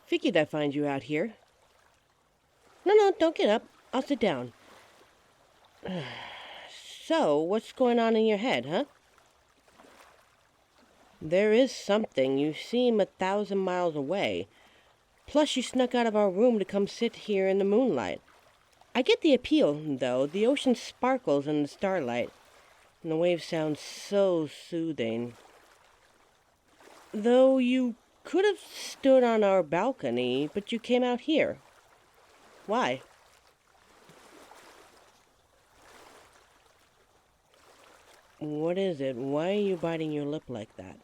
Figured I'd find you out here. No, don't get up. I'll sit down. So, what's going on in your head, huh? There is something. You seem 1,000 miles away. Plus, you snuck out of our room to come sit here in the moonlight. I get the appeal, though. The ocean sparkles in the starlight, and the waves sound so soothing. Though you could have stood on our balcony, but you came out here. Why? What is it? Why are you biting your lip like that?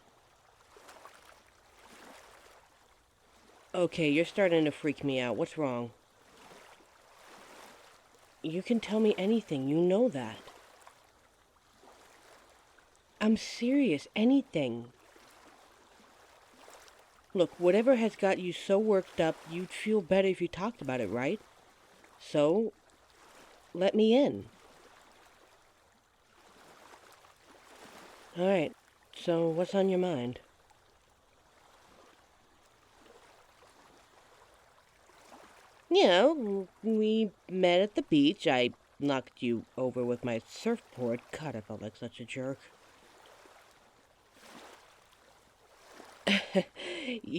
Okay, you're starting to freak me out. What's wrong? You can tell me anything. You know that. I'm serious. Anything. Look, whatever has got you so worked up, you'd feel better if you talked about it, right? So, let me in. Alright, so what's on your mind? You know, we met at the beach. I knocked you over with my surfboard. God, I felt like such a jerk.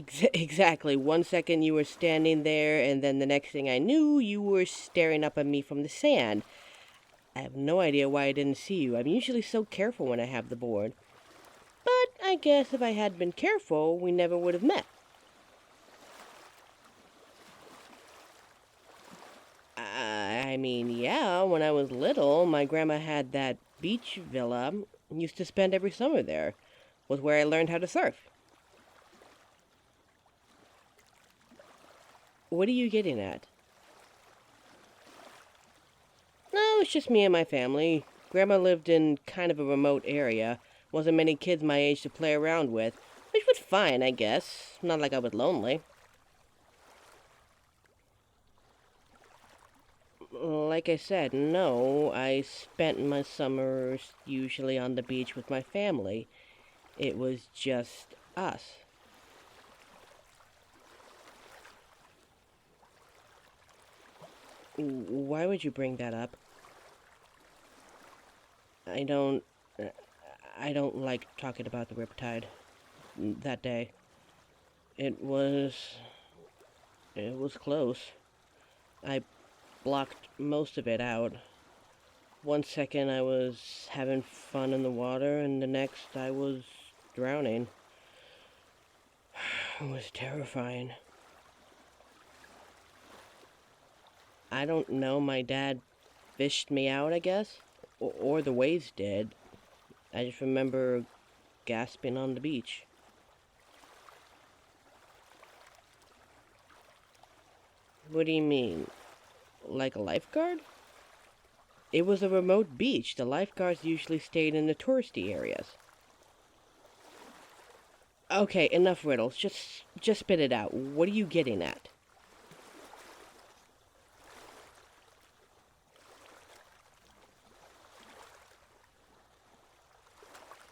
Exactly. 1 second you were standing there, and then the next thing I knew, you were staring up at me from the sand. I have no idea why I didn't see you. I'm usually so careful when I have the board. But I guess if I had been careful, we never would have met. I mean, yeah, when I was little, my grandma had that beach villa. Used to spend every summer there. Was where I learned how to surf. What are you getting at? No, it's just me and my family. Grandma lived in kind of a remote area. Wasn't many kids my age to play around with. Which was fine, I guess. Not like I was lonely. Like I said, no, I spent my summers usually on the beach with my family. It was just us. Why would you bring that up? I don't like talking about the Riptide that day. It was close. I blocked most of it out. 1 second I was having fun in the water, and the next I was drowning. It was terrifying. I don't know, my dad fished me out, I guess? Or the waves did. I just remember gasping on the beach. What do you mean? Like a lifeguard? It was a remote beach. The lifeguards usually stayed in the touristy areas. Okay, enough riddles. Just spit it out. What are you getting at?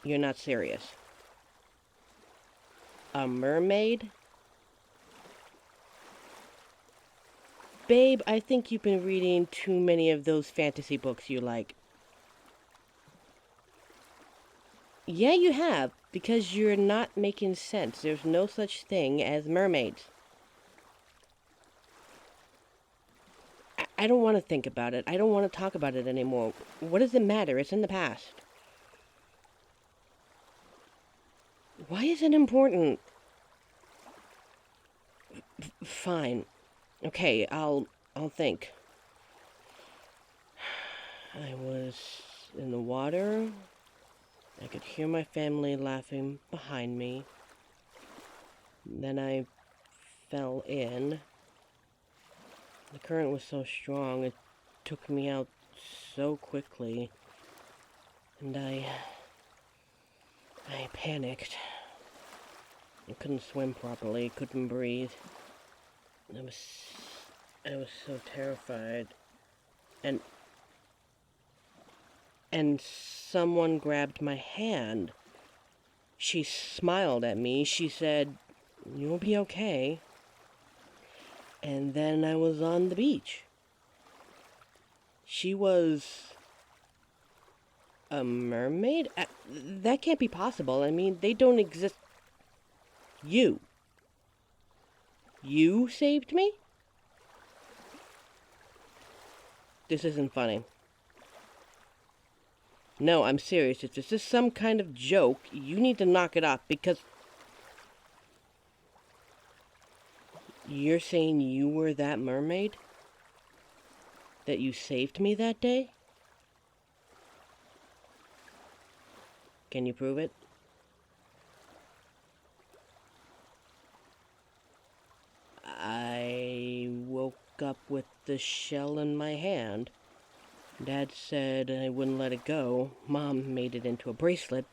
You're not serious. A mermaid? Babe, I think you've been reading too many of those fantasy books you like. Yeah, you have, because you're not making sense. There's no such thing as mermaids. I don't want to think about it. I don't want to talk about it anymore. What does it matter? It's in the past. Why is it important? Fine. Okay, I'll think. I was in the water. I could hear my family laughing behind me. Then I fell in. The current was so strong, it took me out so quickly. And I panicked. I couldn't swim properly, couldn't breathe. I was so terrified. And someone grabbed my hand. She smiled at me. She said, "You'll be okay." And then I was on the beach. She was a mermaid? That can't be possible. I mean, they don't exist. You. You saved me? This isn't funny. No, I'm serious. If this is some kind of joke, you need to knock it off because... You're saying you were that mermaid? That you saved me that day? Can you prove it? I woke up with the shell in my hand. Dad said I wouldn't let it go. Mom made it into a bracelet.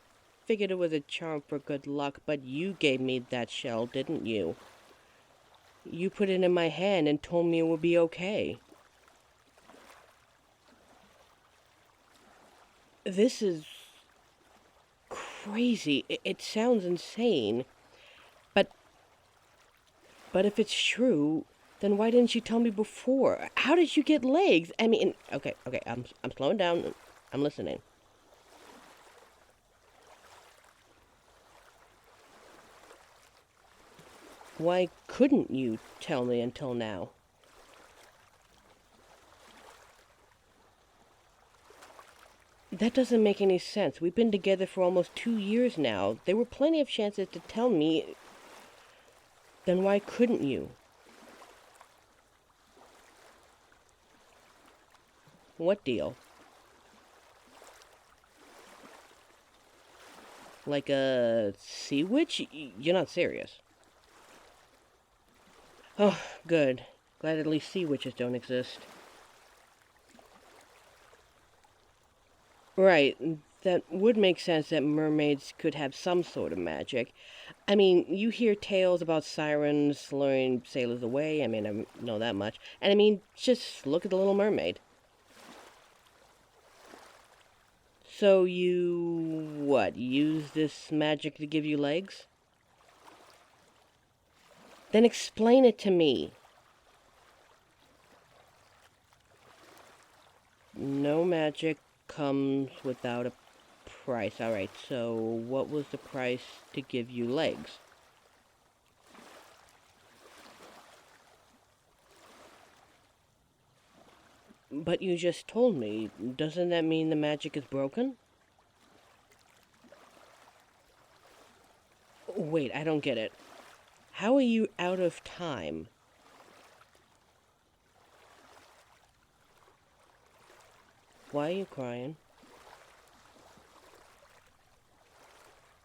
Figured it was a charm for good luck, but you gave me that shell, didn't you? You put it in my hand and told me it would be okay. This is crazy. It sounds insane. But if it's true, then why didn't you tell me before? How did you get legs? I mean, okay, I'm slowing down. I'm listening. Why couldn't you tell me until now? That doesn't make any sense. We've been together for almost 2 years now. There were plenty of chances to tell me. Then why couldn't you? What deal? Like a sea witch? You're not serious. Oh, good. Glad at least sea witches don't exist. Right, that would make sense that mermaids could have some sort of magic. I mean, you hear tales about sirens luring sailors away. I mean, I know that much. And I mean, just look at the Little Mermaid. So you, what, use this magic to give you legs? Then explain it to me. No magic comes without a price. Alright, so what was the price to give you legs? But you just told me. Doesn't that mean the magic is broken? Wait, I don't get it. How are you out of time? Why are you crying?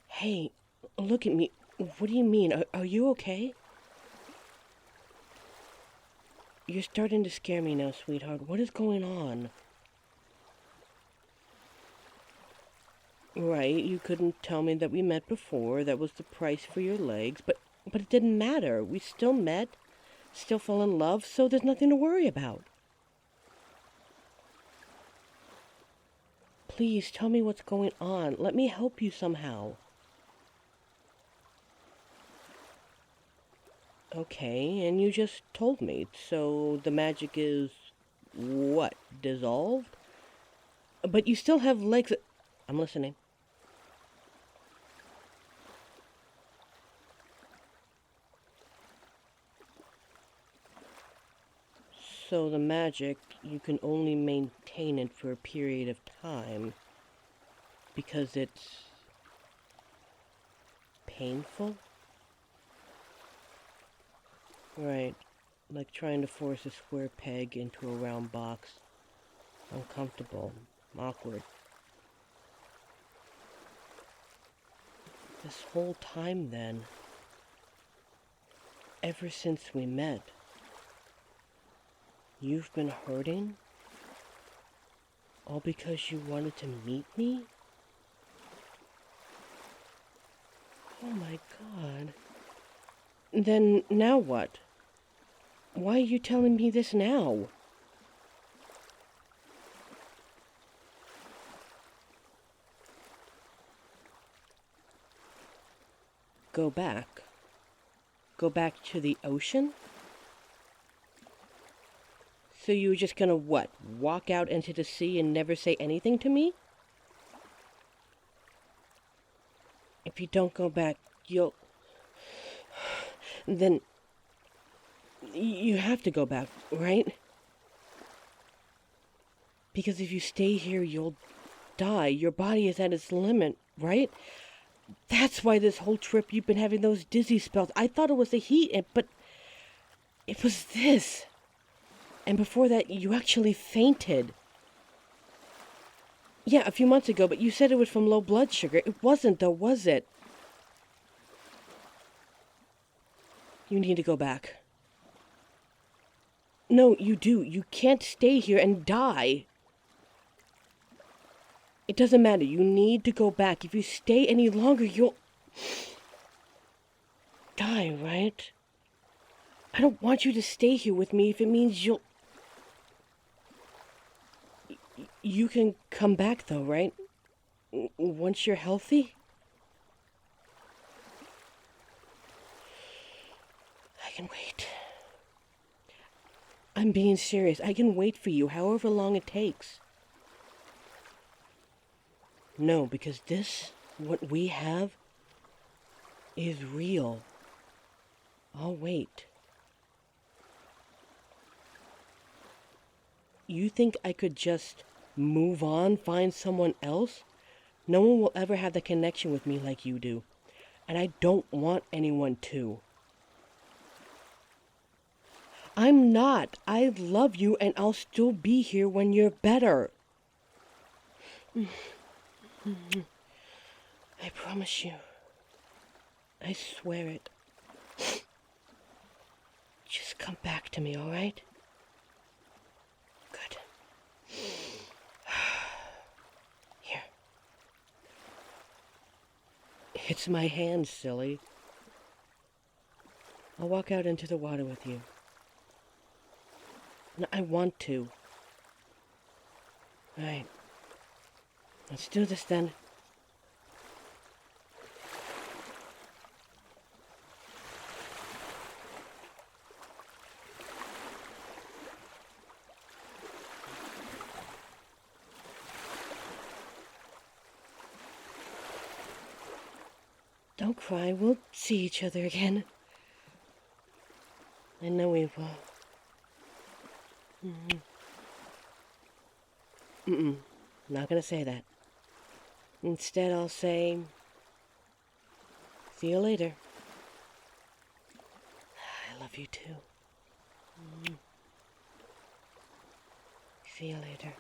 Hey, look at me. What do you mean? Are you okay? You're starting to scare me now, sweetheart. What is going on? Right, you couldn't tell me that we met before. That was the price for your legs. But it didn't matter. We still met, still fell in love, so there's nothing to worry about. Please, tell me what's going on. Let me help you somehow. Okay, and you just told me. So the magic is, what, dissolved? But you still have legs. I'm listening. So the magic, you can only maintain it for a period of time because it's painful? Right, like trying to force a square peg into a round box. Uncomfortable, awkward. This whole time then, ever since we met, you've been hurting? All because you wanted to meet me? Oh my God. Then, now what? Why are you telling me this now? Go back? Go back to the ocean? So you were just gonna what? Walk out into the sea and never say anything to me? If you don't go back, you'll... Then... You have to go back, right? Because if you stay here, you'll die. Your body is at its limit, right? That's why this whole trip you've been having those dizzy spells. I thought it was the heat, but it was this. And before that, you actually fainted. Yeah, a few months ago, but you said it was from low blood sugar. It wasn't, though, was it? You need to go back. No, you do. You can't stay here and die. It doesn't matter. You need to go back. If you stay any longer, you'll... die, right? I don't want you to stay here with me if it means you'll... You can come back, though, right? Once you're healthy? I can wait. I'm being serious. I can wait for you, however long it takes. No, because this, what we have, is real. I'll wait. You think I could just move on, find someone else? No one will ever have the connection with me like you do. And I don't want anyone to. I'm not. I love you and I'll still be here when you're better. I promise you. I swear it. Just come back to me, all right? Good. Here. It's my hand, silly. I'll walk out into the water with you. No, I want to. All right. Let's do this then. Don't cry. We'll see each other again. I know we will. Not gonna say that. Instead, I'll say, see you later. I love you too. See you later.